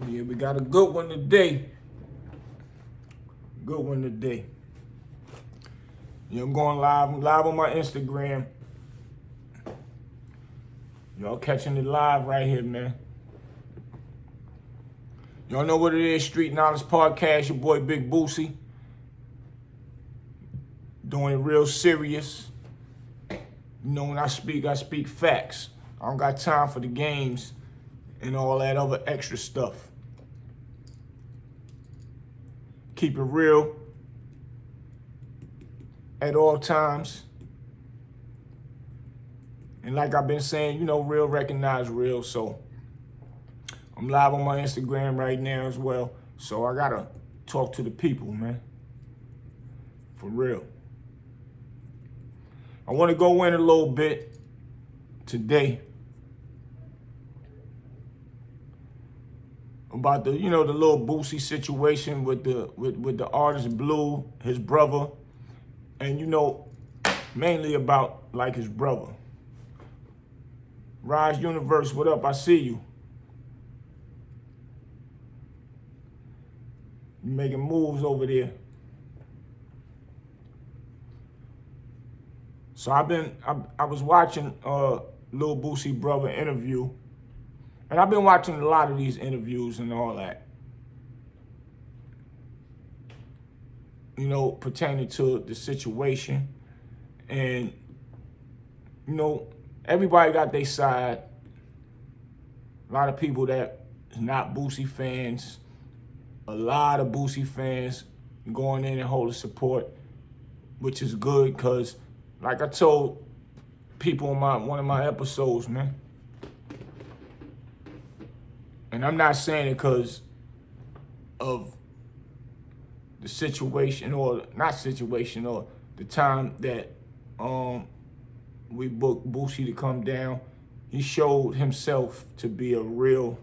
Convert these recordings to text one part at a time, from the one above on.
Yeah, we got a good one today. Good one today. Yeah, I'm going live. I'm live on my Instagram. Y'all catching it live right here, man. Y'all know what it is, Street Knowledge Podcast. Your boy Big Boosie. Doing it real serious. You know, when I speak facts. I don't got time for the games and all that other extra stuff. Keep it real at all times. And like I've been saying, you know, real recognize real. So I'm live on my Instagram right now as well. So I gotta talk to the people, man. For real. I want to go in a little bit today about the Lil Boosie situation with the artist Blue, his brother, and mainly about like his brother. Rise Universe, what up? I see you. You making moves over there. So I was watching Lil Boosie brother interview, and I've been watching a lot of these interviews and all that, pertaining to the situation. And, everybody got their side. A lot of people that is not Boosie fans, a lot of Boosie fans going in and holding support, which is good because, like I told people on one of my episodes, man, and I'm not saying it because of the situation or the time that we booked Boosie to come down. He showed himself to be a real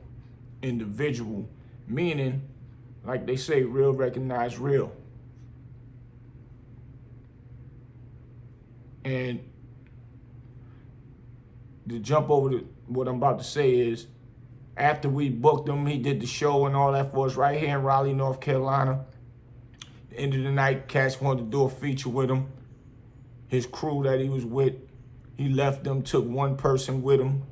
individual, meaning, like they say, real recognize real. And to jump over to what I'm about to say is, after we booked him, he did the show and all that for us right here in Raleigh, North Carolina. The end of the night, cats wanted to do a feature with him. His crew that he was with, he left them, took one person with him.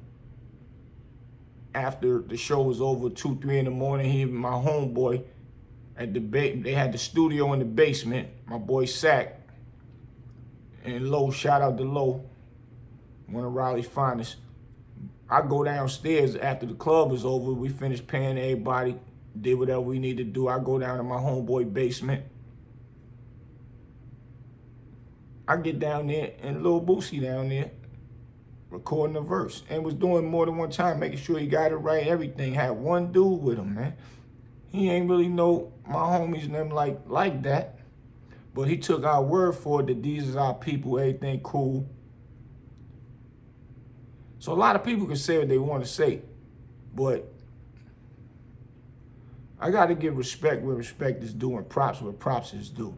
After the show was over, 2, 3 in the morning, he and my homeboy they had the studio in the basement, my boy Sack. And Low, shout out to Low, one of Raleigh's finest. I go downstairs after the club is over. We finished paying everybody, did whatever we need to do. I go down to my homeboy basement. I get down there and Lil Boosie down there recording a verse and was doing more than one time, making sure he got it right, everything. Had one dude with him, man. He ain't really know my homies and them like that. But he took our word for it that these is our people, everything cool. So a lot of people can say what they want to say, but I got to give respect where respect is due and props where props is due.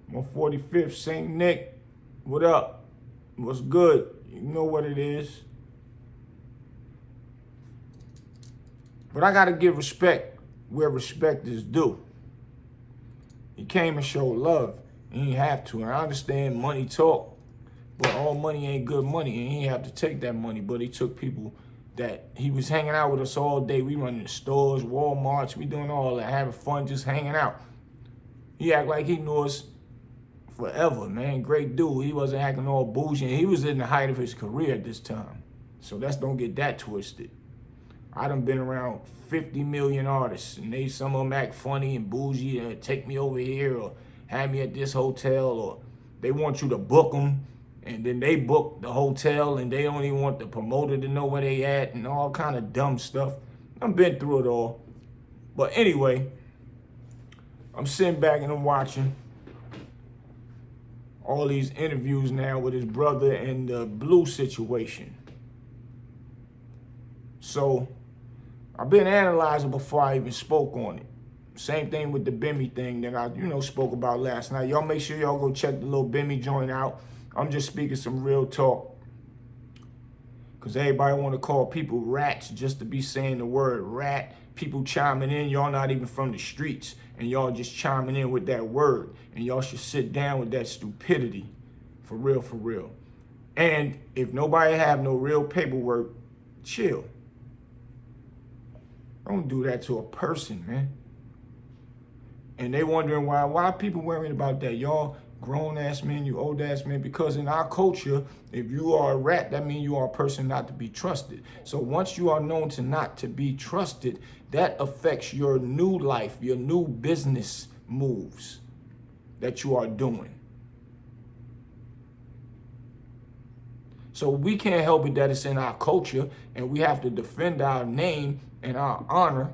My 45th, St. Nick, what up? What's good? You know what it is. But I got to give respect where respect is due. He came and showed love. He didn't have to. And I understand money talk, but all money ain't good money. And he didn't have to take that money. But he took people that he was hanging out with us all day. We running the stores, Walmarts. We doing all that, having fun, just hanging out. He act like he knew us forever, man. Great dude. He wasn't acting all bougie. And he was in the height of his career at this time. So don't get that twisted. I done been around 50 million artists, and some of them act funny and bougie and take me over here or have me at this hotel, or they want you to book them, and then they book the hotel and they don't even want the promoter to know where they at and all kind of dumb stuff. I've been through it all. But anyway, I'm sitting back and I'm watching all these interviews now with his brother and the Blue situation. So I've been analyzing before I even spoke on it. Same thing with the Bimmy thing that I, spoke about last night. Y'all make sure y'all go check the little Bimmy joint out. I'm just speaking some real talk. Because everybody want to call people rats just to be saying the word rat. People chiming in, y'all not even from the streets, and y'all just chiming in with that word. And y'all should sit down with that stupidity. For real, for real. And if nobody have no real paperwork, chill. Don't do that to a person, man. And they wondering why people worrying about that. Y'all grown-ass men, you old-ass men, because in our culture, if you are a rat, that means you are a person not to be trusted. So once you are known to not to be trusted, that affects your new life, your new business moves that you are doing. So we can't help it that it's in our culture, and we have to defend our name and our honor.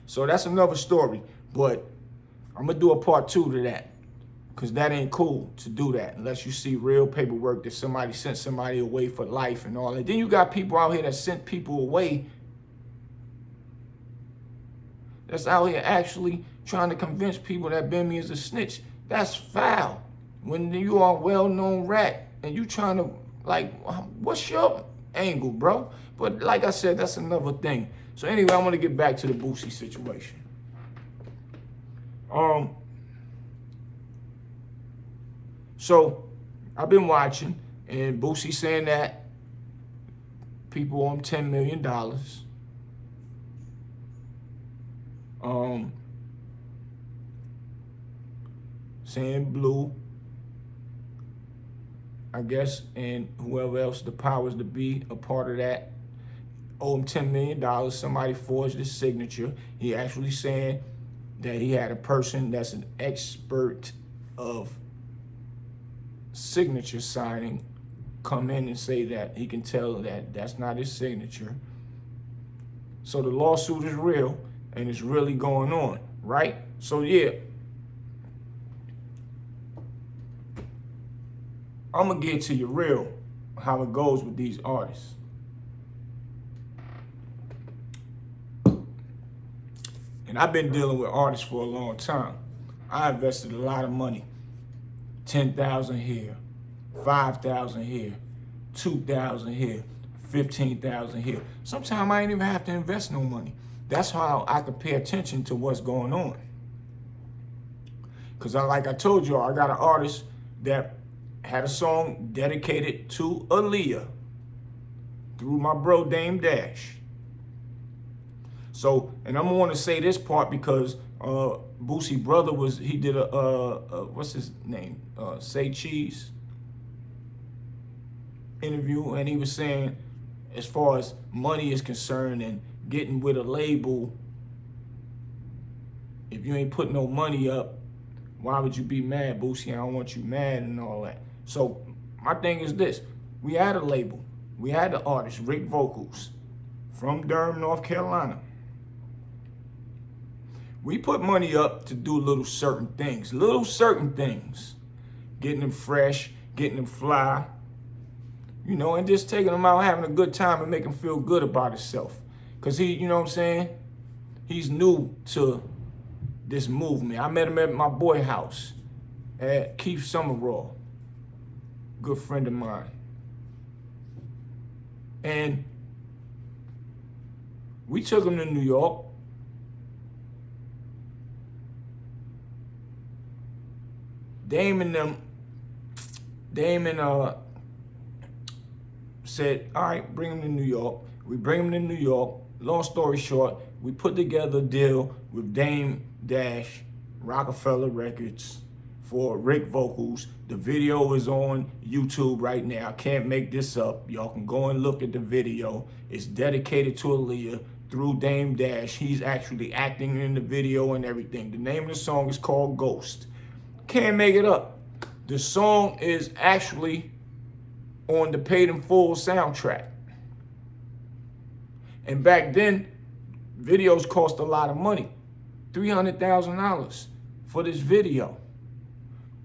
So that's another story. But I'm going to do a part 2 to that, because that ain't cool to do that unless you see real paperwork that somebody sent somebody away for life and all that. Then you got people out here that sent people away that's out here actually trying to convince people that Bimmy is a snitch. That's foul. When you are a well-known rat and you trying to, like, what's your angle, bro? But like I said, that's another thing. So anyway, I want to get back to the Boosie situation. So I've been watching, and Boosie saying that people owe him $10 million. Saying Blue, I guess, and whoever else the powers to be a part of that, owe him $10 million. Somebody forged his signature. He actually saying that he had a person that's an expert of signature signing come in and say that he can tell that that's not his signature. So the lawsuit is real and it's really going on, right? So yeah, I'm gonna get to you real how it goes with these artists. And I've been dealing with artists for a long time. I invested a lot of money. 10,000 here, 5,000 here, 2,000 here, 15,000 here. Sometimes I ain't even have to invest no money. That's how I could pay attention to what's going on. Cause like I told y'all, I got an artist that had a song dedicated to Aaliyah through my bro Dame Dash. So, and I'm gonna say this part because Boosie brother he did a what's his name? Say Cheese interview, and he was saying, as far as money is concerned and getting with a label, if you ain't put no money up, why would you be mad, Boosie? I don't want you mad and all that. So my thing is this: we had a label, we had the artist Rick Vocals from Durham, North Carolina. We put money up to do little certain things, getting them fresh, getting them fly, you know, and just taking them out, having a good time and making him feel good about himself. Because he, you know what I'm saying? He's new to this movement. I met him at my boy house at Keith Summerall, good friend of mine. And we took him to New York. Damon said, all right, bring him to New York. We bring him to New York. Long story short, we put together a deal with Dame Dash, Rockefeller Records, for Rick Vocals. The video is on YouTube right now. I can't make this up. Y'all can go and look at the video. It's dedicated to Aaliyah through Dame Dash. He's actually acting in the video and everything. The name of the song is called Ghost. Can't make it up. The song is actually on the Paid in Full soundtrack. And back then, videos cost a lot of money. $300,000 for this video.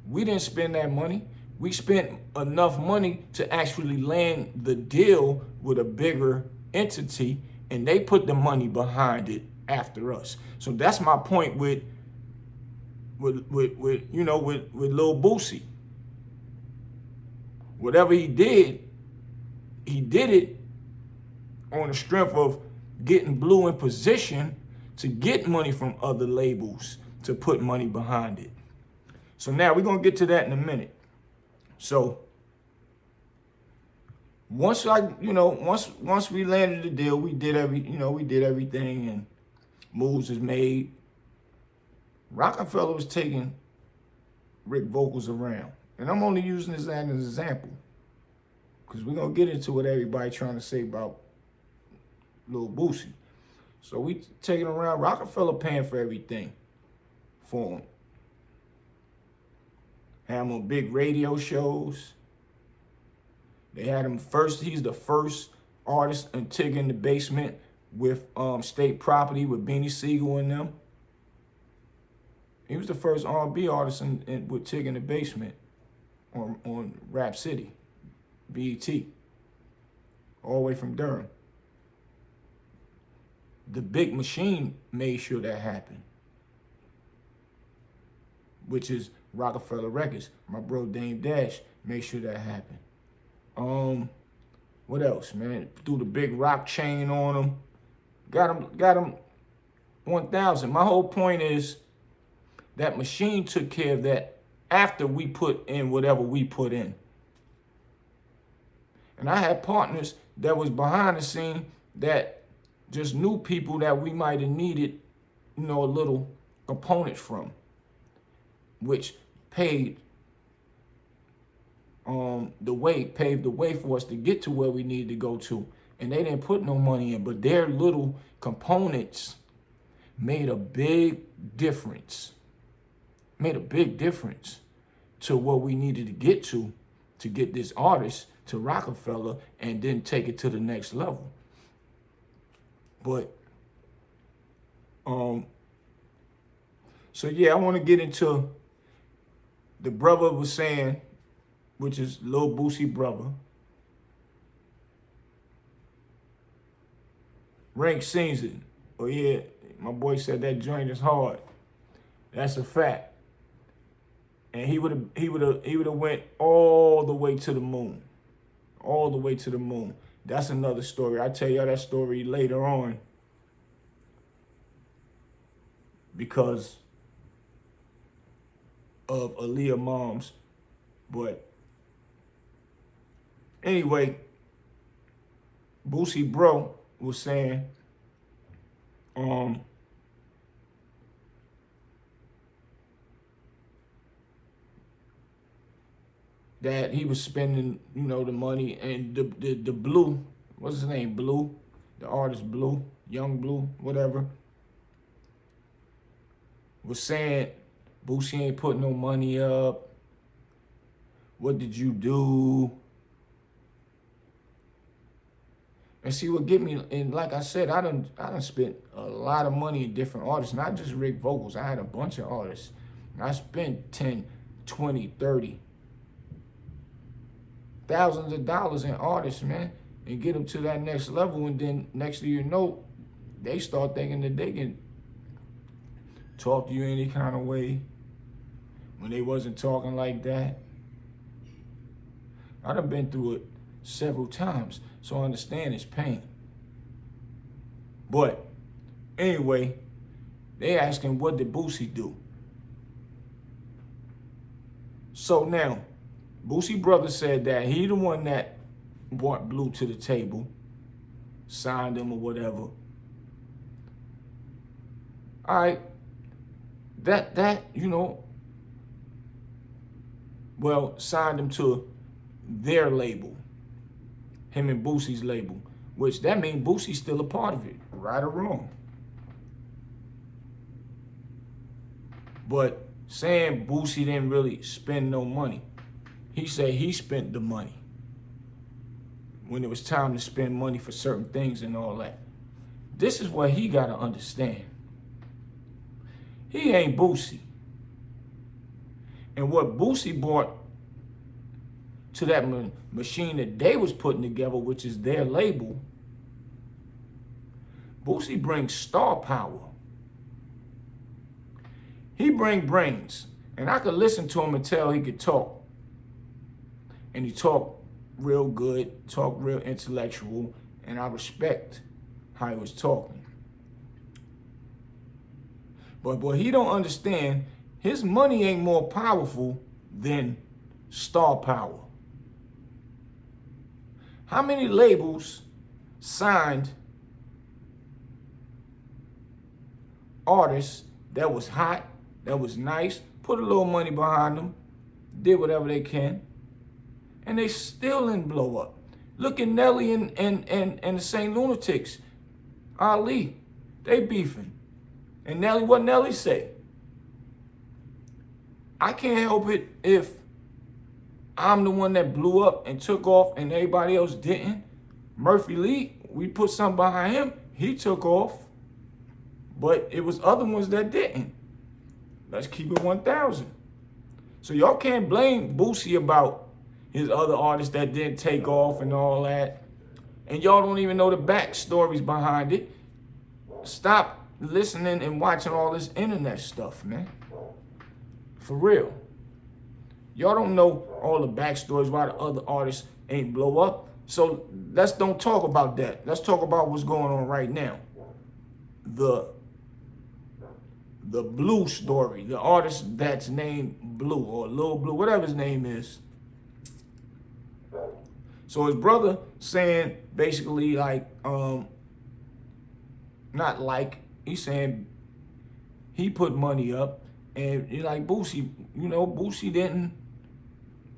We didn't spend that money. We spent enough money to actually land the deal with a bigger entity, and they put the money behind it after us. So that's my point with Lil Boosie. Whatever he did, he did it on the strength of getting Blue in position to get money from other labels to put money behind it. So now we're gonna get to that in a minute. So once we landed the deal, we did everything and moves was made. Rockefeller was taking Rick vocals around. And I'm only using this as an example, because we're gonna get into what everybody trying to say about Lil Boosie. So we taking around, Rockefeller paying for everything for him. Had him on big radio shows. They had him first, he's the first artist in Tig in the Basement with State Property with Beanie Siegel and them. He was the first R&B artist with Tig in the Basement on Rap City, BET, all the way from Durham. The Big Machine made sure that happened, which is Rockefeller Records. My bro Dame Dash made sure that happened. What else, man? Threw the big rock chain on him. Got him 1,000. My whole point is that Machine took care of that after we put in whatever we put in. And I had partners that was behind the scene that just knew people that we might have needed, a little components from, which paved the way for us to get to where we needed to go to. And they didn't put no money in, but their little components made a big difference. Made a big difference to what we needed to get this artist to Rockefeller and then take it to the next level. But so yeah, I want to get into the brother was saying, which is Lil Boosie brother. Rank sings it. Oh yeah, my boy said that joint is hard. That's a fact. And he would have went all the way to the moon. All the way to the moon. That's another story. I'll tell y'all that story later on. Because of Aaliyah moms. But anyway, Boosie bro was saying, that he was spending, the money, and the Blue, what's his name, Blue, the artist Blue, Young Blue, whatever, was saying, Boosie ain't putting no money up. What did you do? And see what get me, and like I said, I done spent a lot of money in different artists, not just Rick vocals. I had a bunch of artists. And I spent 10, 20, 30 thousands of dollars in artists, man, and get them to that next level. And then next thing you know, they start thinking that they can talk to you any kind of way when they wasn't talking like that. I done been through it several times, so I understand his pain. But anyway, they asking, what did Boosie do? So now, Boosie brother said that he the one that brought Blue to the table, signed him or whatever. All right, signed him to their label, him and Boosie's label, which that means Boosie's still a part of it, right or wrong. But saying Boosie didn't really spend no money. He said he spent the money when it was time to spend money for certain things and all that. This is what he got to understand. He ain't Boosie. And what Boosie brought to that machine that they was putting together, which is their label, Boosie brings star power. He bring brains. And I could listen to him and tell he could talk. And he talked real good, talk real intellectual, and I respect how he was talking. But what he don't understand, his money ain't more powerful than star power. How many labels signed artists that was hot, that was nice, put a little money behind them, did whatever they can, and they still didn't blow up? Look at Nelly and the St. Lunatics, Ali, they beefing. And Nelly, what Nelly say? I can't help it if I'm the one that blew up and took off and everybody else didn't. Murphy Lee, we put something behind him, he took off. But it was other ones that didn't. Let's keep it 1,000. So y'all can't blame Boosie about his other artists that didn't take off and all that. And y'all don't even know the backstories behind it. Stop listening and watching all this internet stuff, man. For real. Y'all don't know all the backstories why the other artists ain't blow up. So let's don't talk about that. Let's talk about what's going on right now. The Blue story, the artist that's named Blue or Lil Blue, whatever his name is. So his brother saying basically like, not like, he's saying he put money up and you're like Boosie, you know, Boosie didn't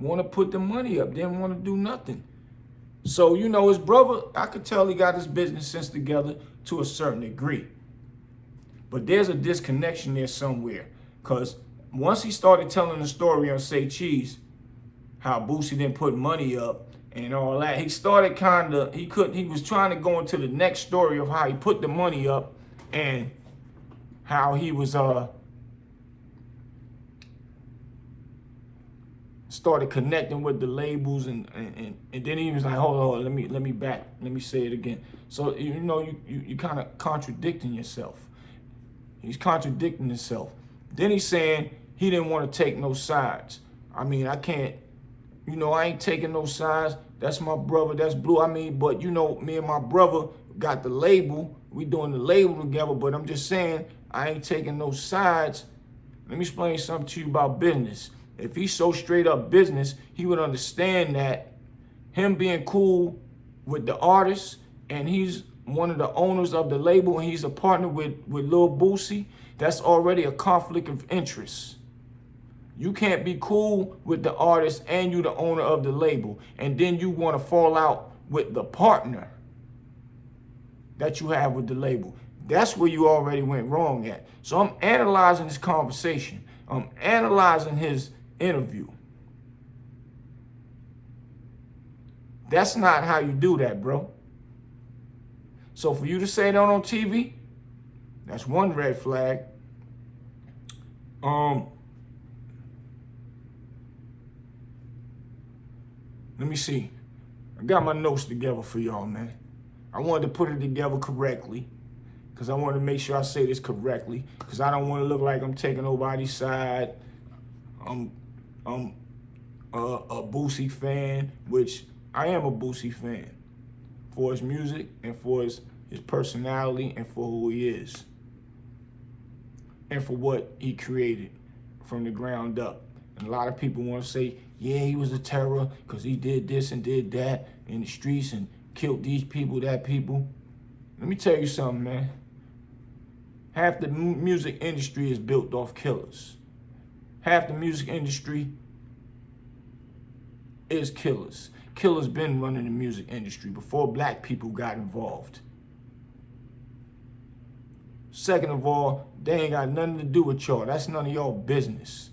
want to put the money up, didn't want to do nothing. So, you know, his brother, I could tell he got his business sense together to a certain degree. But there's a disconnection there somewhere. Because once he started telling the story on Say Cheese, how Boosie didn't put money up and all that, he started he was trying to go into the next story of how he put the money up and how he was started connecting with the labels and then he was like, hold on, let me say it again. So you know you kind of contradicting yourself. He's contradicting himself. Then he's saying he didn't want to take no sides. I mean, I can't, you know, I ain't taking no sides. That's my brother, that's Blue. I mean, but you know, me and my brother got the label. We doing the label together, but I'm just saying I ain't taking no sides. Let me explain something to you about business. If he's so straight up business, he would understand that him being cool with the artist and he's one of the owners of the label and he's a partner with Lil Boosie, that's already a conflict of interest. You can't be cool with the artist and you the owner of the label and then you want to fall out with the partner that you have with the label. That's where you already went wrong at. So I'm analyzing this conversation. I'm analyzing his interview. That's not how you do that, bro. So for you to say that on TV, that's one red flag. Let me see. I got my notes together for y'all, man. I wanted to put it together correctly because I want to make sure I say this correctly because I don't want to look like I'm taking nobody's side. I'm a Boosie fan, which I am a Boosie fan for his music and for his personality and for who he is and for what he created from the ground up. And a lot of people want to say, yeah, he was a terror because he did this and did that in the streets and killed these people, that people. Let me tell you something, man. Half the music industry is built off killers. Half the music industry is killers. Killers been running the music industry before black people got involved. Second of all, they ain't got nothing to do with y'all. That's none of y'all business.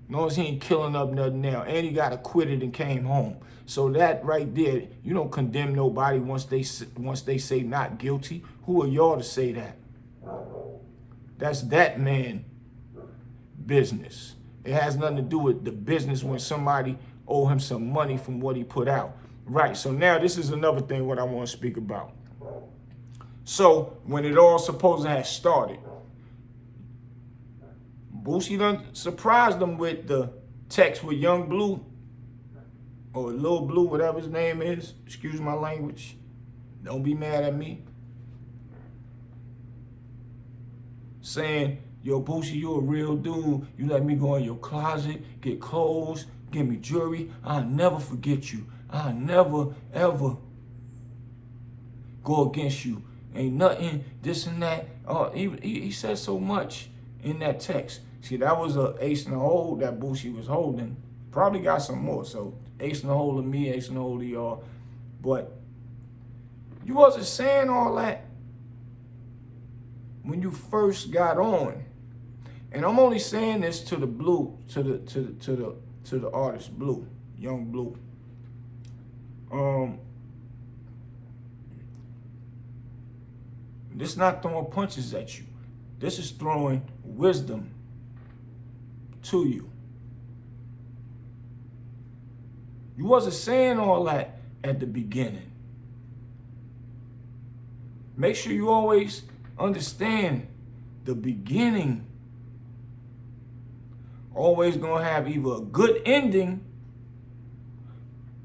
As long as he ain't killing up nothing now. And he got acquitted and came home. So that right there, you don't condemn nobody once they say not guilty. Who are y'all to say that? That's that man business. It has nothing to do with the business when somebody owe him some money from what he put out. Right, so now this is another thing what I want to speak about. So when it all supposed to have started, Boosie done surprised them with the text with Young Blue or Lil Blue, whatever his name is, excuse my language, don't be mad at me, saying, yo, Boosie, you a real dude. You let me go in your closet, get clothes, give me jewelry. I'll never forget you. I'll never, ever go against you. Ain't nothing, this and that. He said so much in that text. See, that was a ace in the hole that Boosie was holding. Probably got some more. So ace in the hole of me, ace in the hole of y'all. But you wasn't saying all that when you first got on. And I'm only saying this to the Blue, to the artist Blue, Young Blue. This is not throwing punches at you. This is throwing wisdom to you. You wasn't saying all that at the beginning. Make sure you always understand the beginning always gonna have either a good ending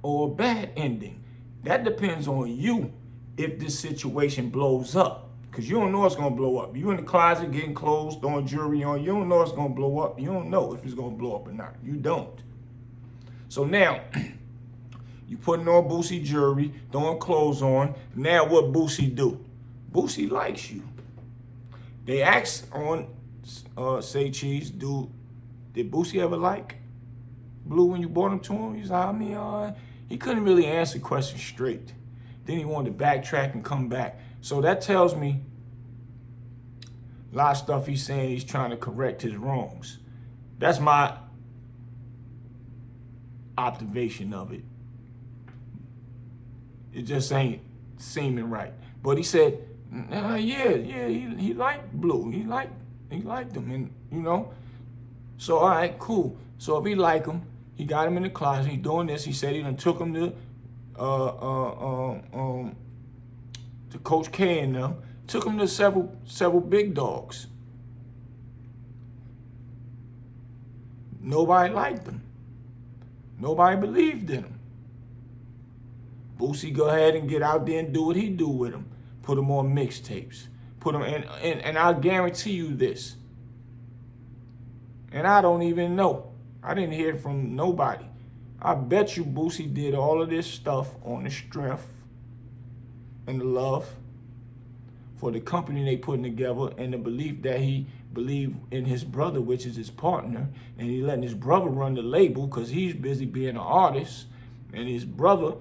or a bad ending. That depends on you if this situation blows up. Because you don't know it's going to blow up. You in the closet getting clothes, throwing jewelry on. You don't know it's going to blow up. You don't know if it's going to blow up or not. You don't. So now, you putting on Boosie jewelry, throwing clothes on. Now what Boosie do? Boosie likes you. They asked on Say Cheese, did Boosie ever like Blue when you brought him to him? He's like, I mean, he couldn't really answer questions straight. Then he wanted to backtrack and come back. So that tells me a lot of stuff he's saying he's trying to correct his wrongs. That's my observation of it. It just ain't seeming right. But he said, he liked Blue. He liked him, and you know. So all right, cool. So if he liked him, he got him in the closet. He doing this. He said he done took him to Coach K and them. Took him to several big dogs. Nobody liked him. Nobody believed in him. Boosie go ahead and get out there and do what he do with him. Put him on mixtapes. Put him in, and I guarantee you this. And I don't even know. I didn't hear it from nobody. I bet you Boosie did all of this stuff on the strength and the love for the company they putting together and the belief that he believed in his brother, which is his partner, and he letting his brother run the label because he's busy being an artist, and his brother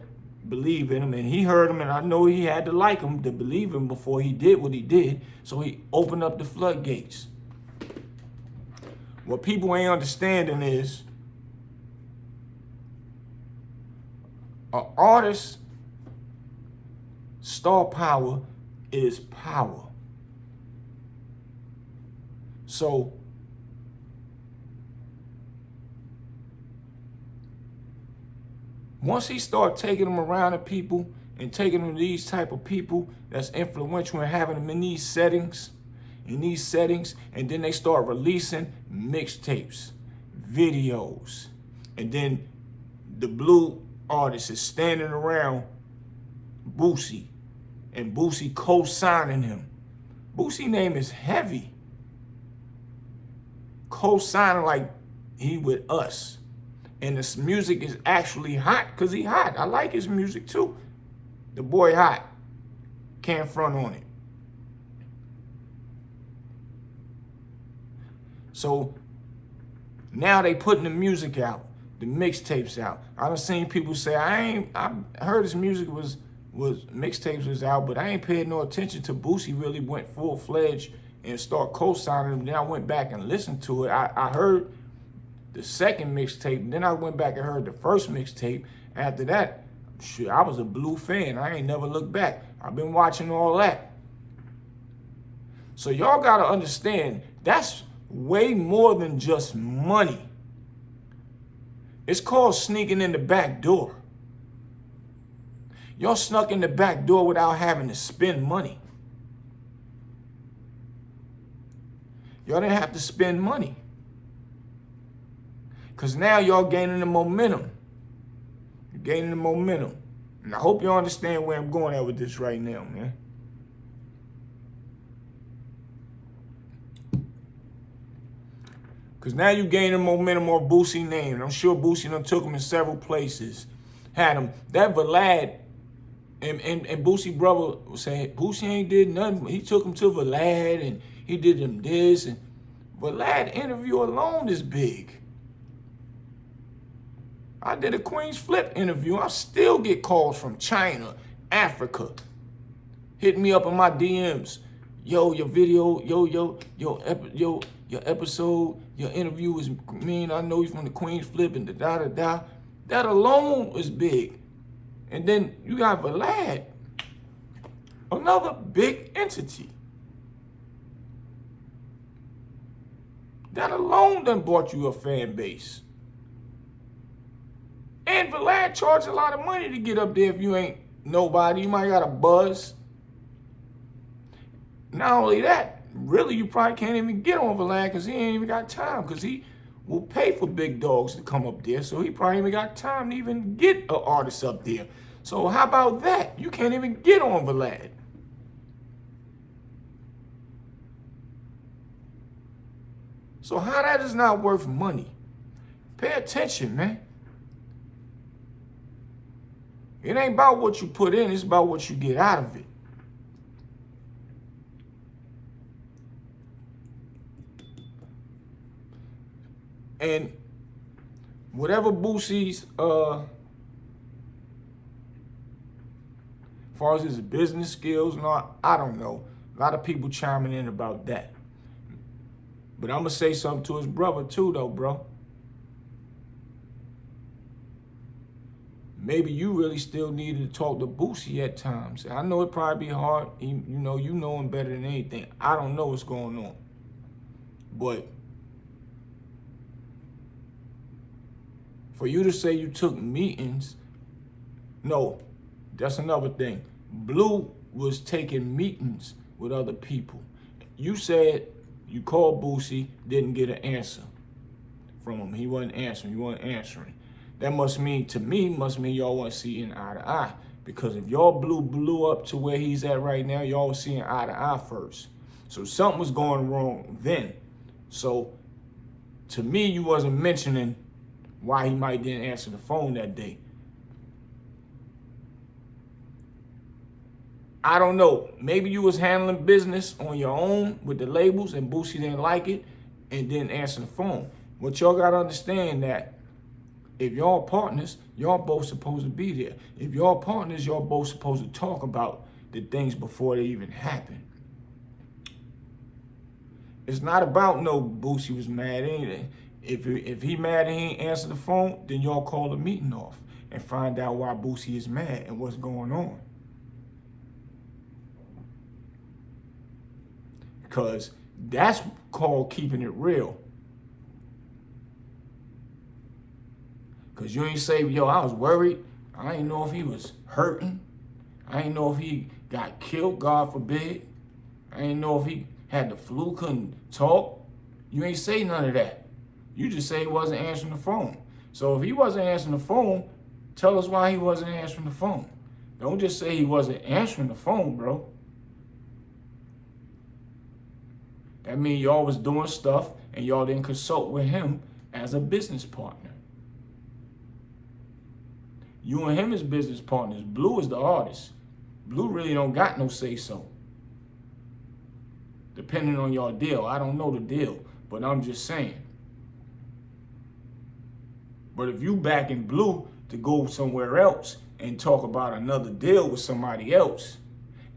believed in him, and he heard him, and I know he had to like him to believe him before he did what he did, so he opened up the floodgates. What people ain't understanding is an artist's star power is power. So once he start taking them around to people and taking them to these type of people that's influential and having them in these settings, and then they start releasing mixtapes, videos, and then the Blue artist is standing around Boosie, and Boosie co-signing him. Boosie name is heavy. Co-signing like he with us. And this music is actually hot, because he hot. I like his music too. The boy hot. Can't front on it. So now they putting the music out, the mixtapes out. I done seen people say, I heard his music was mixtapes was out, but I ain't paid no attention to Boosie really went full-fledged and start co-signing him. Then I went back and listened to it. I heard the second mixtape, then I went back and heard the first mixtape. After that, shit, I was a Blue fan. I ain't never looked back. I've been watching all that. So y'all gotta understand, that's way more than just money. It's called sneaking in the back door. Y'all snuck in the back door without having to spend money. Y'all didn't have to spend money. Because now y'all gaining the momentum. gaining the momentum. And I hope you understand where I'm going at with this right now, man. Because now you gaining momentum off Boosie name. And I'm sure Boosie done took him in several places. Had him. That Vlad and Boosie brother said, Boosie ain't did nothing. He took him to Vlad and he did him this. And Vlad interview alone is big. I did a Queen's Flip interview. I still get calls from China, Africa. Hit me up in my DMs. Yo, your video, your episode, your interview is mean. I know you from the Queen's Flip and da-da-da. That alone is big. And then you got Vlad, another big entity. That alone done bought you a fan base. And Vlad charged a lot of money to get up there if you ain't nobody. You might got a buzz. Not only that, really you probably can't even get on Vlad because he ain't even got time, because he will pay for big dogs to come up there. So he probably ain't even got time to even get an artist up there. So how about that? You can't even get on Vlad. So how that is not worth money? Pay attention, man. It ain't about what you put in, it's about what you get out of it. And whatever Boosie's, as far as his business skills and all, I don't know. A lot of people chiming in about that. But I'm going to say something to his brother too, though, bro. Maybe you really still needed to talk to Boosie at times. I know it probably be hard. You know him better than anything. I don't know what's going on. But for you to say you took meetings, no, that's another thing. Blue was taking meetings with other people. You said you called Boosie, didn't get an answer from him. He wasn't answering. That must mean, to me, y'all wasn't seeing eye to eye. Because if y'all blew up to where he's at right now, y'all was seeing eye to eye first. So something was going wrong then. So to me, you wasn't mentioning why he might didn't answer the phone that day. I don't know. Maybe you was handling business on your own with the labels and Boosie didn't like it and didn't answer the phone. What y'all got to understand that if y'all partners, y'all both supposed to be there. If y'all partners, y'all both supposed to talk about the things before they even happen. It's not about no Boosie was mad anything. If he mad and he ain't answer the phone, then y'all call the meeting off and find out why Boosie is mad and what's going on. Because that's called keeping it real. Because you ain't say, yo, I was worried. I ain't know if he was hurting. I ain't know if he got killed, God forbid. I ain't know if he had the flu, couldn't talk. You ain't say none of that. You just say he wasn't answering the phone. So if he wasn't answering the phone, tell us why he wasn't answering the phone. Don't just say he wasn't answering the phone, bro. That means y'all was doing stuff and y'all didn't consult with him as a business partner. You and him as business partners. Blue is the artist. Blue really don't got no say-so. Depending on your deal. I don't know the deal, but I'm just saying. But if you backing Blue to go somewhere else and talk about another deal with somebody else,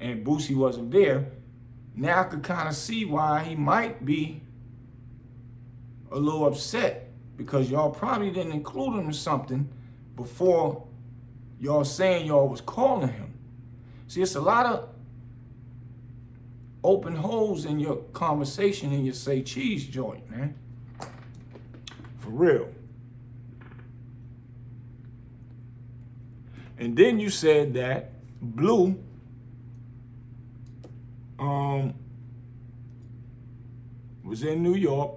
and Boosie wasn't there, now I could kind of see why he might be a little upset, because y'all probably didn't include him in something before y'all saying y'all was calling him. See, it's a lot of open holes in your conversation in your say cheese joint, man. For real. And then you said that Blue was in New York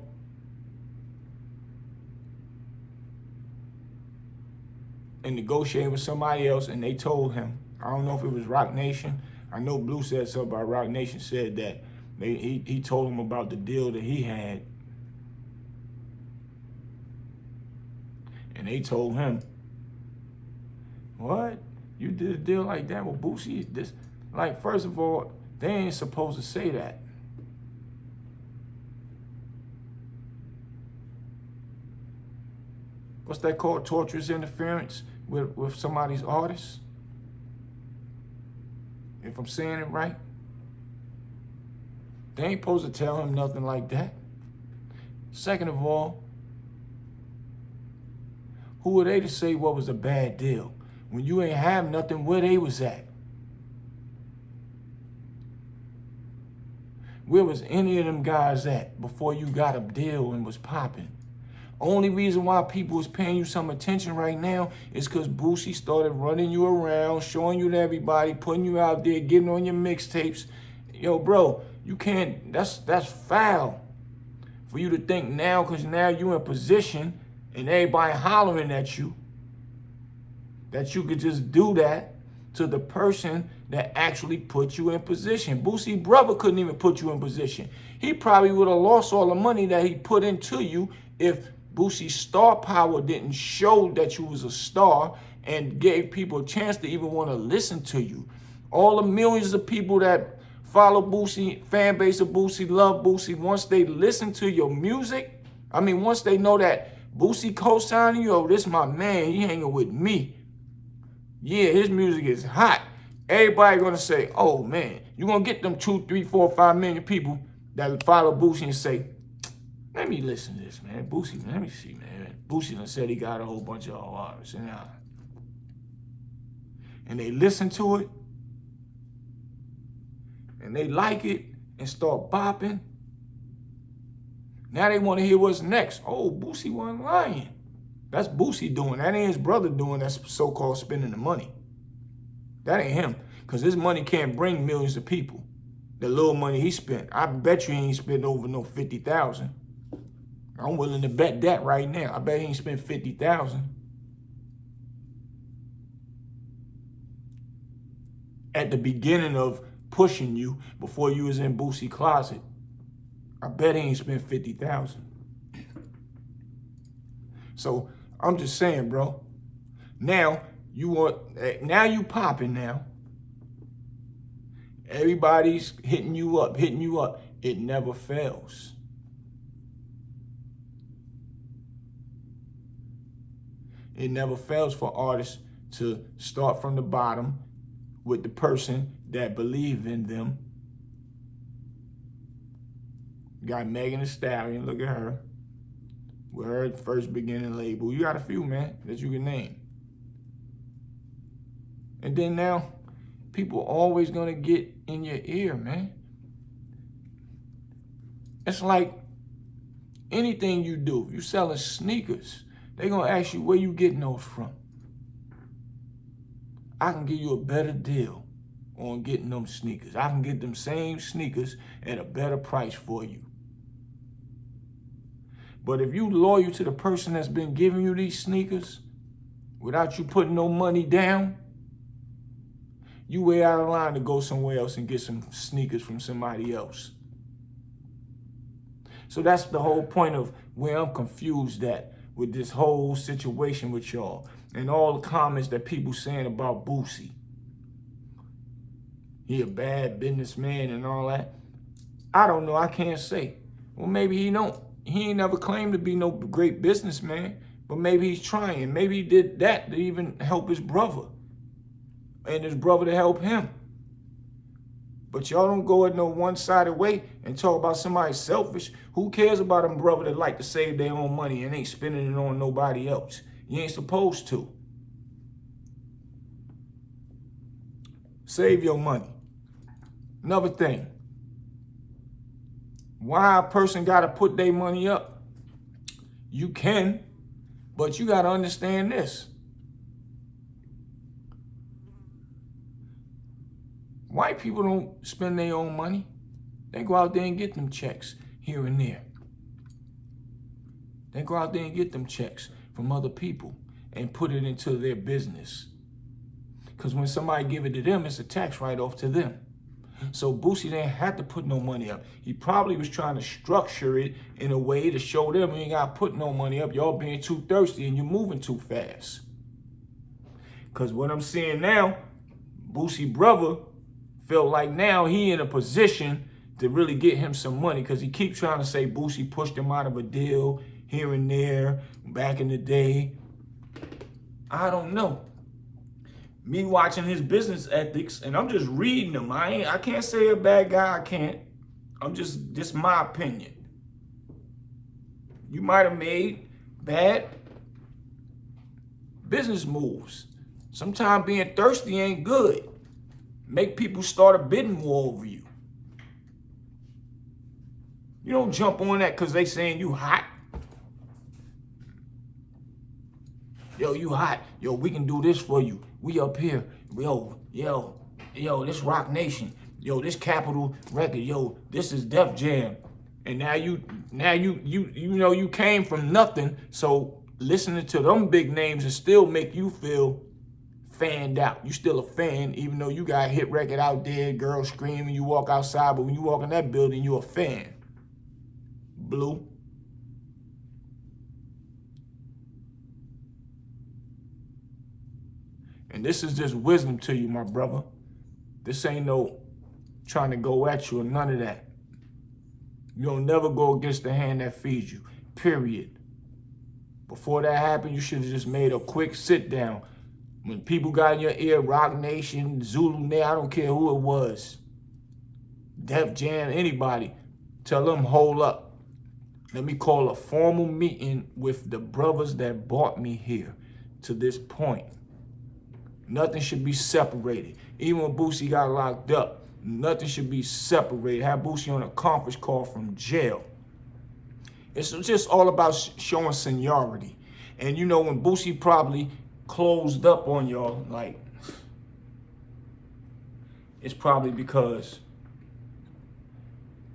and negotiating with somebody else, and they told him, I don't know if it was Rock Nation. I know Blue said something about Rock Nation said that he told him about the deal that he had. And they told him, what? You did a deal like that with Boosie? This, like, first of all, they ain't supposed to say that. What's that called? Torturous interference with somebody's artist? If I'm saying it right. They ain't supposed to tell him nothing like that. Second of all, who are they to say what was a bad deal when you ain't have nothing where they was at? Where was any of them guys at before you got a deal and was popping? Only reason why people is paying you some attention right now is because Boosie started running you around, showing you to everybody, putting you out there, getting on your mixtapes. Yo, bro, you can't, that's foul for you to think now, because now you in position and everybody hollering at you, that you could just do that to the person that actually put you in position. Boosie brother couldn't even put you in position. He probably would have lost all the money that he put into you if Boosie's star power didn't show that you was a star and gave people a chance to even want to listen to you. All the millions of people that follow Boosie, fan base of Boosie, love Boosie, once they listen to your music, once they know that Boosie co-signing you, oh, this my man, he hanging with me. Yeah, his music is hot. Everybody gonna say, oh man, you're gonna get them 2, 3, 4, 5 million people that follow Boosie and say, let me listen to this, man. Boosie, man, let me see, man. Boosie done said he got a whole bunch of artists. And they listen to it, and they like it, and start bopping. Now they want to hear what's next. Oh, Boosie wasn't lying. That's Boosie doing. That ain't his brother doing. That's so-called spending the money. That ain't him. Because his money can't bring millions of people. The little money he spent, I bet you he ain't spent over no 50,000. I'm willing to bet that right now. I bet he ain't spent 50,000. At the beginning of pushing you before you was in Boosie closet. I bet he ain't spent 50,000. So I'm just saying, bro. Now you popping now. Everybody's hitting you up. It never fails. It never fails for artists to start from the bottom with the person that believe in them. You got Megan Thee Stallion, look at her. With her first beginning label. You got a few, man, that you can name. And then now, people always gonna get in your ear, man. It's like anything you do. If you selling sneakers, they gonna ask you where you getting those from. I can give you a better deal on getting them sneakers. I can get them same sneakers at a better price for you. But if you loyal to the person that's been giving you these sneakers without you putting no money down, you way out of line to go somewhere else and get some sneakers from somebody else. So that's the whole point of where I'm confused at with this whole situation with y'all and all the comments that people saying about Boosie. He a bad businessman and all that. I don't know, I can't say. Well, maybe he don't. He ain't never claimed to be no great businessman, but maybe he's trying. Maybe he did that to even help his brother and his brother to help him. But y'all don't go in no one-sided way and talk about somebody selfish. Who cares about them brother that like to save their own money and ain't spending it on nobody else? You ain't supposed to. Save your money. Another thing. Why a person got to put their money up? You can, but you got to understand this. White people don't spend their own money. They go out there and get them checks here and there. They go out there and get them checks from other people. and put it into their business. Because when somebody give it to them, it's a tax write-off to them. So Boosie didn't have to put no money up. He probably was trying to structure it in a way to show them you ain't got to put no money up. Y'all being too thirsty and you moving too fast. Because what I'm seeing now, Boosie brother felt like now he in a position to really get him some money, because he keeps trying to say Boosie pushed him out of a deal here and there back in the day. I don't know. Me watching his business ethics, and I'm just reading them. I can't say a bad guy. I can't. This my opinion. You might have made bad business moves. Sometimes being thirsty ain't good. Make people start a bidding war over you. You don't jump on that because they saying you hot. Yo, you hot. Yo, we can do this for you. We up here. Yo, this Rock Nation. Yo, this Capitol Record. Yo, this is Def Jam. And now you know you came from nothing. So listening to them big names will still make you feel fanned out. You still a fan, even though you got a hit record out there, girls screaming, you walk outside, but when you walk in that building, you a fan. Blue. And this is just wisdom to you, my brother. This ain't no trying to go at you or none of that. You don't never go against the hand that feeds you, period. Before that happened, you should have just made a quick sit down. When people got in your ear, Rock Nation, Zulu, I don't care who it was, Def Jam, anybody, tell them, hold up. Let me call a formal meeting with the brothers that brought me here to this point. Nothing should be separated. Even when Boosie got locked up, nothing should be separated. Have Boosie on a conference call from jail. It's just all about showing seniority. And you know, when Boosie probably closed up on y'all, like, it's probably because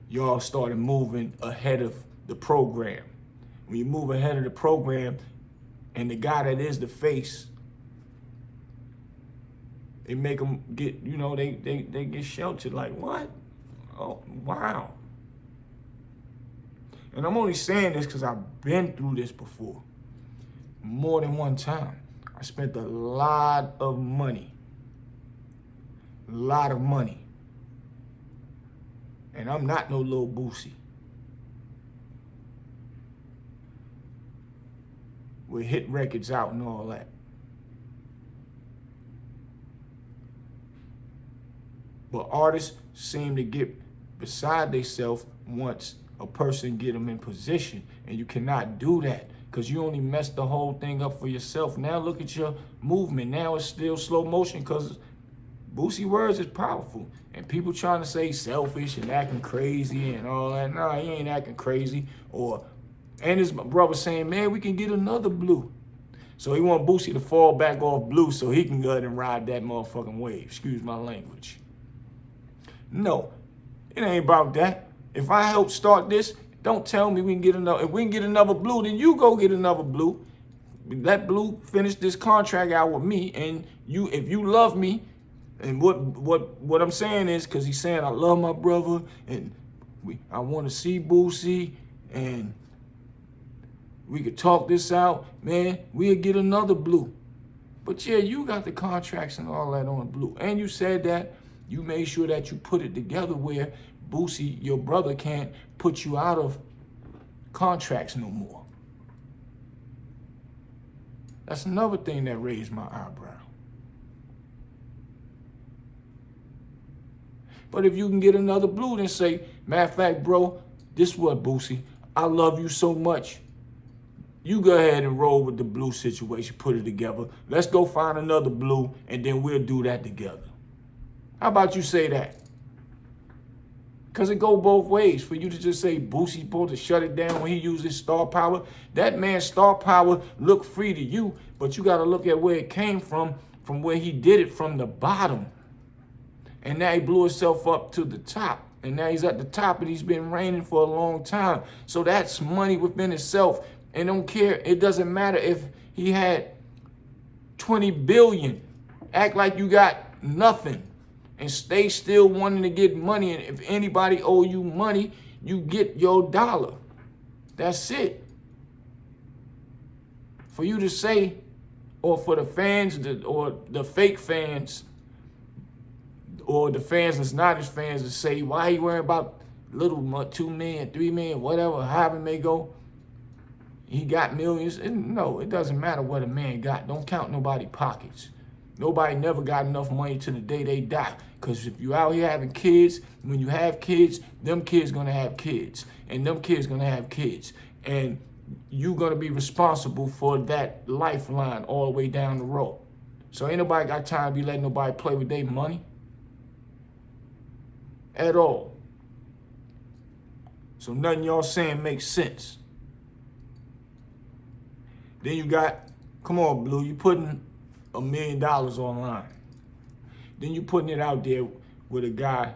y'all started moving ahead of the program. When you move ahead of the program and the guy that is the face, they make them get, you know, they get sheltered. Like, what? Oh, wow. And I'm only saying this because I've been through this before. More than one time. I spent a lot of money. A lot of money. And I'm not no Lil Boosie. With hit records out and all that. But artists seem to get beside themselves once a person get them in position. And you cannot do that because you only messed the whole thing up for yourself. Now look at your movement. Now it's still slow motion because Boosie words is powerful. And people trying to say selfish and acting crazy and all that. Nah, he ain't acting crazy. And his brother saying, man, we can get another Blue. So he want Boosie to fall back off Blue so he can go ahead and ride that motherfucking wave. Excuse my language. No, it ain't about that. If I help start this, don't tell me we can get another. If we can get another Blue, then you go get another Blue. Let Blue finish this contract out with me, and you, if you love me, and what I'm saying is, because he's saying I love my brother, and I want to see Boosie, and we could talk this out, man. We'll get another Blue. But yeah, you got the contracts and all that on Blue, and you said that. You made sure that you put it together where Boosie, your brother, can't put you out of contracts no more. That's another thing that raised my eyebrow. But if you can get another Blue, then say, matter of fact, bro, this what, Boosie, I love you so much. You go ahead and roll with the Blue situation, put it together. Let's go find another Blue, and then we'll do that together. How about you say that? Because it go both ways. For you to just say Boosie's supposed to shut it down when he uses star power. That man's star power look free to you, but you got to look at where it came from where he did it from the bottom. And now he blew himself up to the top. And now he's at the top and he's been reigning for a long time. So that's money within itself. And don't care, it doesn't matter if he had 20 billion. Act like you got nothing and stay still wanting to get money. And if anybody owe you money, you get your dollar. That's it. For you to say, or for the fans, or the fake fans, or the fans that's not his fans to say, why you worrying about little 2 million, 3 million, whatever, however it may go. He got millions. And no, it doesn't matter what a man got. Don't count nobody's pockets. Nobody never got enough money to the day they die. Because if you out here having kids, when you have kids, them kids gonna have kids. And them kids gonna have kids. And you gonna be responsible for that lifeline all the way down the road. So ain't nobody got time to be letting nobody play with their money. At all. So nothing y'all saying makes sense. Then you got, come on, Blue, you putting $1 million online. Then you putting it out there with a guy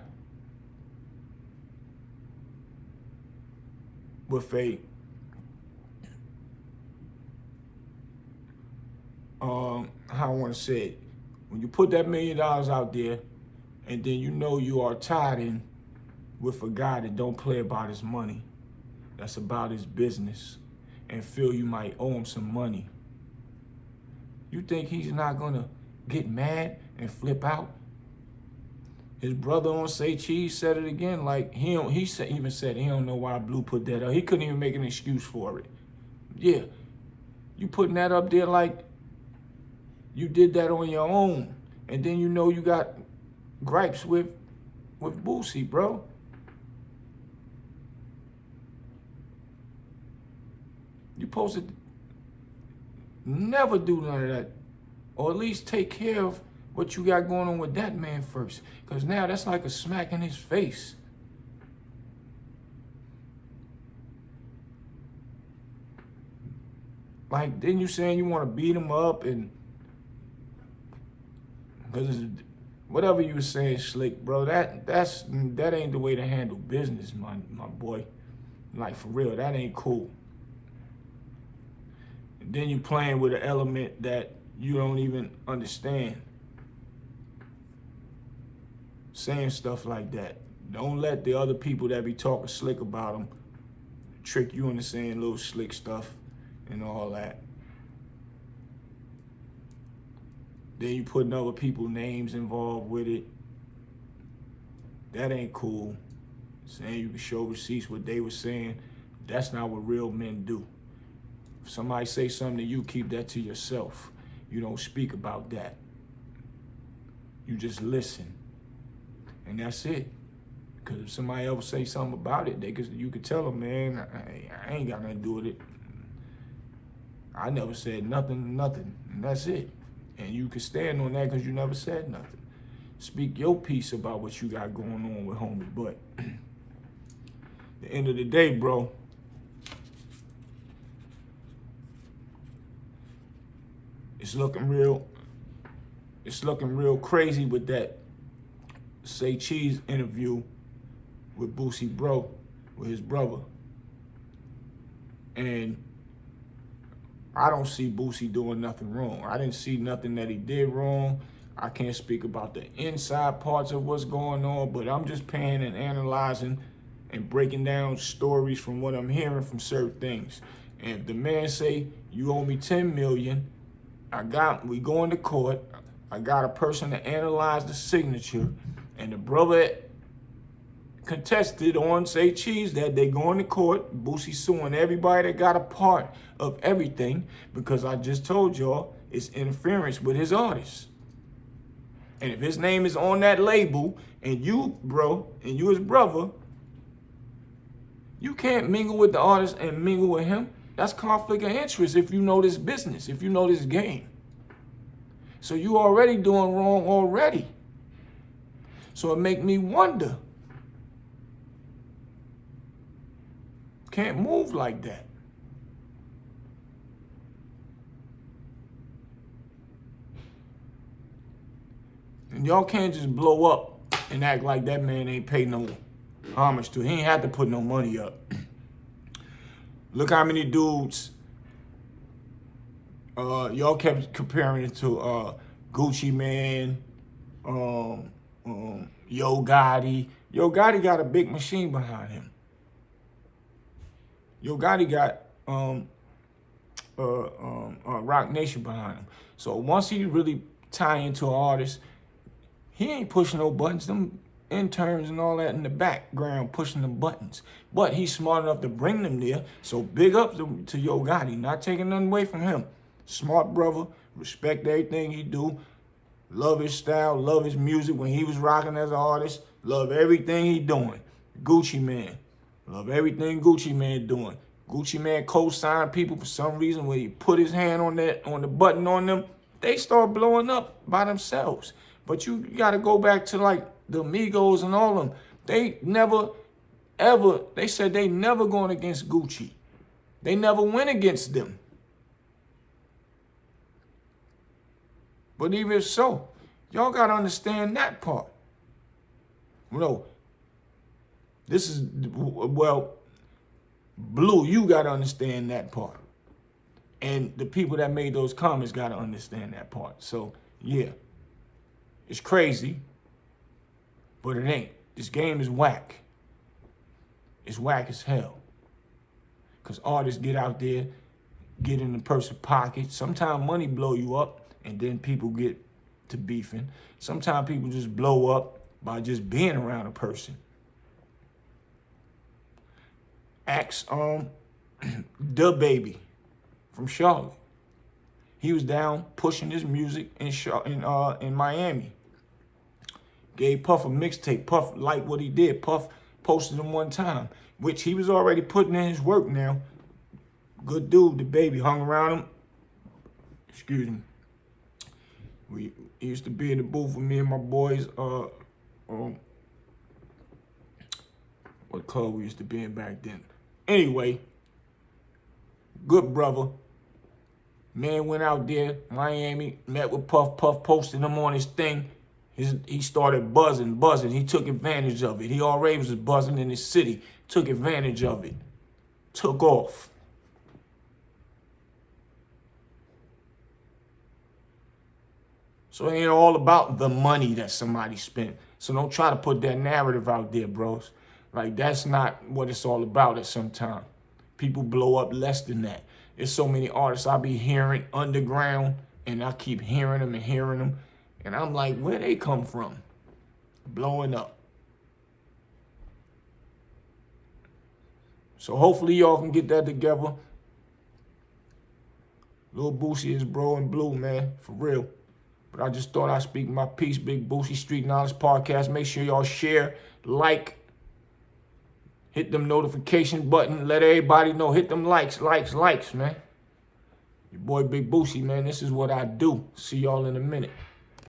with a how I want to say it. When you put that $1 million out there, and then you know you are tied in with a guy that don't play about his money, that's about his business, and feel you might owe him some money, you think he's not gonna get mad and flip out? His brother on Say Cheese said it again, like even said he don't know why Blue put that up. He couldn't even make an excuse for it. Yeah, you putting that up there like you did that on your own, and then you know you got gripes with Boosie, bro. You supposed to never do none of that, or at least take care of what you got going on with that man first, because now that's like a smack in his face. Like, then you saying you want to beat him up, and because whatever you were saying, Slick, bro, that ain't the way to handle business, my boy. Like, for real, that ain't cool. And then you playing with an element that you don't even understand. Saying stuff like that. Don't let the other people that be talking slick about them trick you into saying little slick stuff and all that. Then you putting other people's names involved with it. That ain't cool. Saying you can show receipts what they were saying, that's not what real men do. If somebody say something to you, keep that to yourself. You don't speak about that. You just listen. And that's it. Because if somebody else say something about it, you could tell them, man, I ain't got nothing to do with it. I never said nothing, and that's it. And you can stand on that because you never said nothing. Speak your piece about what you got going on with homie. But at the end of the day, bro, it's looking real crazy with that Say Cheese interview with Boosie Bro, with his brother. And I don't see Boosie doing nothing wrong. I didn't see nothing that he did wrong. I can't speak about the inside parts of what's going on, but I'm just paying and analyzing and breaking down stories from what I'm hearing from certain things. And if the man say, you owe me 10 million, we going to court, I got a person to analyze the signature, and the brother contested on Say Cheese that they going to court. Boosie suing everybody that got a part of everything, because I just told y'all it's interference with his artists. And if his name is on that label, and you, bro, and you his brother, you can't mingle with the artist and mingle with him. That's conflict of interest if you know this business, if you know this game. So you already doing wrong already. So it make me wonder. Can't move like that. And y'all can't just blow up and act like that man ain't paid no homage to. He ain't had to put no money up. Look how many dudes Y'all kept comparing it to Gucci Man, Yo Gotti. Yo Gotti got a big machine behind him. Yo Gotti got Rock Nation behind him. So once he really tie into an artist, he ain't pushing no buttons. Them interns and all that in the background pushing the buttons. But he's smart enough to bring them there. So big up to Yo Gotti. Not taking nothing away from him. Smart brother. Respect everything he do. Love his style. Love his music when he was rocking as an artist. Love everything he doing. Gucci Man. Love everything Gucci Man doing. Gucci Man co-signed people for some reason. When he put his hand on the button on them, they start blowing up by themselves. But you got to go back to like the Migos and all of them. They never, ever, they said they never going against Gucci. They never went against them. But even so, y'all got to understand that part. No, this is, well, Blue, you got to understand that part. And the people that made those comments got to understand that part. So, yeah, it's crazy, but it ain't. This game is whack. It's whack as hell. Because artists get out there, get in the person's pocket. Sometimes money blow you up, and then people get to beefing. Sometimes people just blow up by just being around a person. Ask Da Baby from Charlotte. He was down pushing his music in Miami. Gave Puff a mixtape. Puff liked what he did. Puff posted him one time, which he was already putting in his work now. Good dude, Da Baby. Hung around him. Excuse me. He used to be in the booth with me and my boys. What club we used to be in back then. Anyway, good brother. Man went out there, Miami, met with Puff. Puff posted him on his thing. He started buzzing. He took advantage of it. He already was buzzing in his city. Took advantage of it. Took off. So it ain't all about the money that somebody spent. So don't try to put that narrative out there, bros. Like, that's not what it's all about at some time. People blow up less than that. There's so many artists I be hearing underground, and I keep hearing them. And I'm like, where they come from? Blowing up. So hopefully y'all can get that together. Lil Boosie is bro and blue, man, for real. But I just thought I'd speak my piece. Big Boosie Street Knowledge Podcast. Make sure y'all share, like, hit them notification button. Let everybody know. Hit them likes, man. Your boy Big Boosie, man. This is what I do. See y'all in a minute.